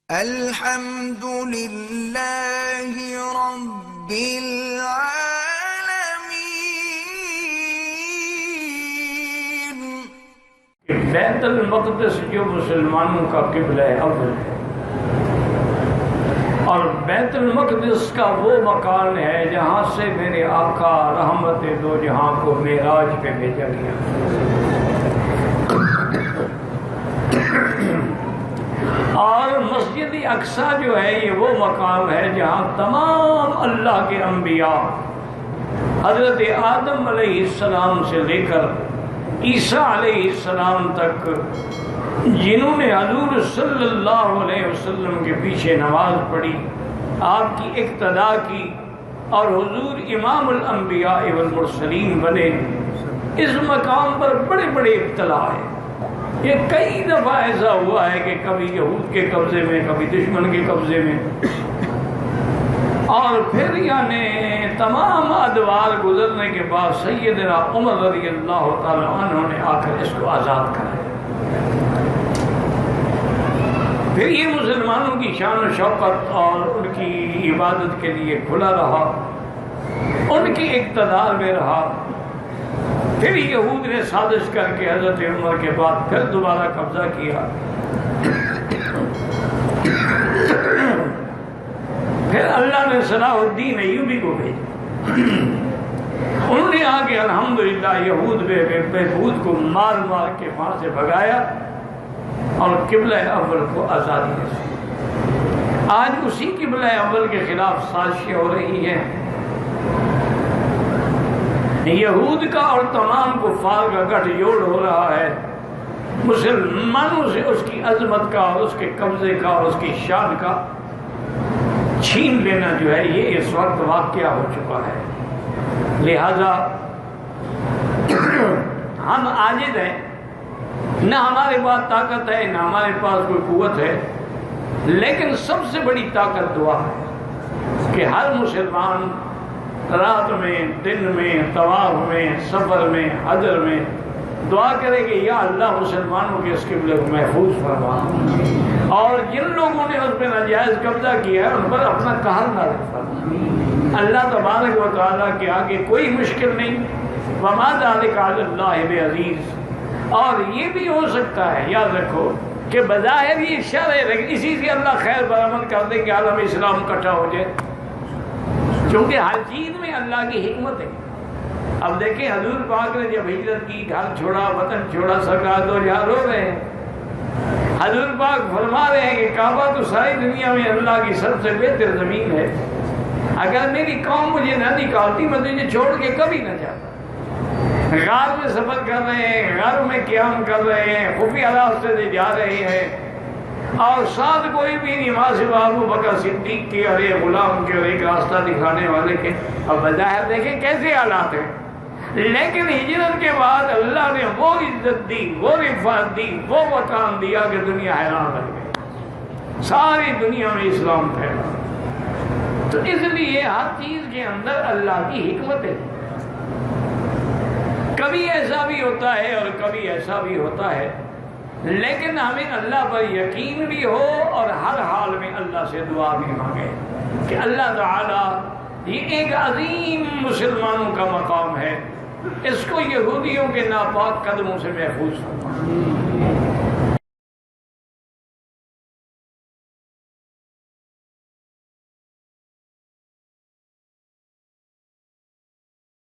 الحمد للہ رب العالمین۔ بیت المقدس جو مسلمانوں کا قبلہ اول ہے، اور بیت المقدس کا وہ مکان ہے جہاں سے میرے آقا رحمت دو جہاں کو معراج پہ بھیجا گیا۔ اور مسجد اقصیٰ جو ہے یہ وہ مقام ہے جہاں تمام اللہ کے انبیاء حضرت آدم علیہ السلام سے لے کر عیسیٰ علیہ السلام تک جنہوں نے حضور صلی اللہ علیہ وسلم کے پیچھے نماز پڑھی، آپ کی اقتداء کی اور حضور امام الانبیاء والمرسلین بنے، اس مقام پر بڑے بڑے ابتلا ہے۔ یہ کئی دفعہ ایسا ہوا ہے کہ کبھی یہود کے قبضے میں، کبھی دشمن کے قبضے میں، اور پھر یعنی تمام ادوار گزرنے کے بعد سیدنا عمر رضی اللہ تعالی عنہ نے آ کر اس کو آزاد کرایا۔ پھر یہ مسلمانوں کی شان و شوکت اور ان کی عبادت کے لیے کھلا رہا، ان کی اقتدار میں رہا۔ پھر یہود نے سازش کر کے حضرت عمر کے بعد پھر دوبارہ قبضہ کیا۔ پھر اللہ نے صلاح الدین ایوبی کو بھیجا، انہوں نے آ کے الحمدللہ یہود بہبود کو مار مار کے وہاں سے بھگایا اور قبلہ اول کو آزادی دی۔ آج اسی قبلہ اول کے خلاف سازشیں ہو رہی ہیں، یہود کا اور تمام کفار کا گٹھ جوڑ ہو رہا ہے، مسلمانوں سے اس کی عظمت کا اور اس کے قبضے کا اور اس کی شان کا چھین لینا جو ہے یہ اس وقت واقعہ ہو چکا ہے۔ لہذا ہم عاجز ہیں، نہ ہمارے پاس طاقت ہے، نہ ہمارے پاس کوئی قوت ہے، لیکن سب سے بڑی طاقت دعا ہے کہ ہر مسلمان رات میں، دن میں، طواف میں، سفر میں، حضر میں دعا کرے کہ یا اللہ مسلمانوں کے اس قبلے کو محفوظ فرما، اور جن لوگوں نے اس پہ ناجائز قبضہ کیا ہے ان پر اپنا قہر نازل فرما۔ اللہ تبارک و تعالیٰ کے آگے کوئی مشکل نہیں، وما ذلک علی اللہ بعزیز۔ اور یہ بھی ہو سکتا ہے، یاد رکھو کہ بظاہر یہ شر ہے، لیکن اسی سے اللہ خیر برآمد کر دے کہ عالم اسلام اکٹھا ہو جائے، کیونکہ ہر چیز میں اللہ کی حکمت ہے۔ اب دیکھیں حضور پاک نے جب ہجرت کی، گھر چھوڑا، وطن چھوڑا، سرکار دو جہاں رو رہے ہیں، حضور پاک فرما رہے ہیں کہ کعبہ تو ساری دنیا میں اللہ کی سب سے بہتر زمین ہے، اگر میری قوم مجھے نہ نکالتی میں تجھے چھوڑ کے کبھی نہ جاتا۔ غار میں سفر کر رہے ہیں، غاروں میں قیام کر رہے ہیں، خفیہ راستے سے جا رہے ہیں، اور ساتھ کوئی بھی نہیں ماں سوا ابو بکر صدیق کے اور ایک غلام کے اور ایک راستہ دکھانے والے کے۔ اب بظاہر دیکھیں کیسے حالات ہیں، لیکن ہجرت کے بعد اللہ نے وہ عزت دی، وہ رفعت دی، وہ مقام دیا کہ دنیا حیران رہ گئی، ساری دنیا میں اسلام پھیلا۔ تو اس لیے ہر چیز کے اندر اللہ کی حکمت ہے، کبھی ایسا بھی ہوتا ہے اور کبھی ایسا بھی ہوتا ہے، لیکن ہمیں اللہ پر یقین بھی ہو اور ہر حال میں اللہ سے دعا بھی مانگے کہ اللہ تعالیٰ یہ ایک عظیم مسلمانوں کا مقام ہے، اس کو یہودیوں کے ناپاک قدموں سے محفوظ فرما۔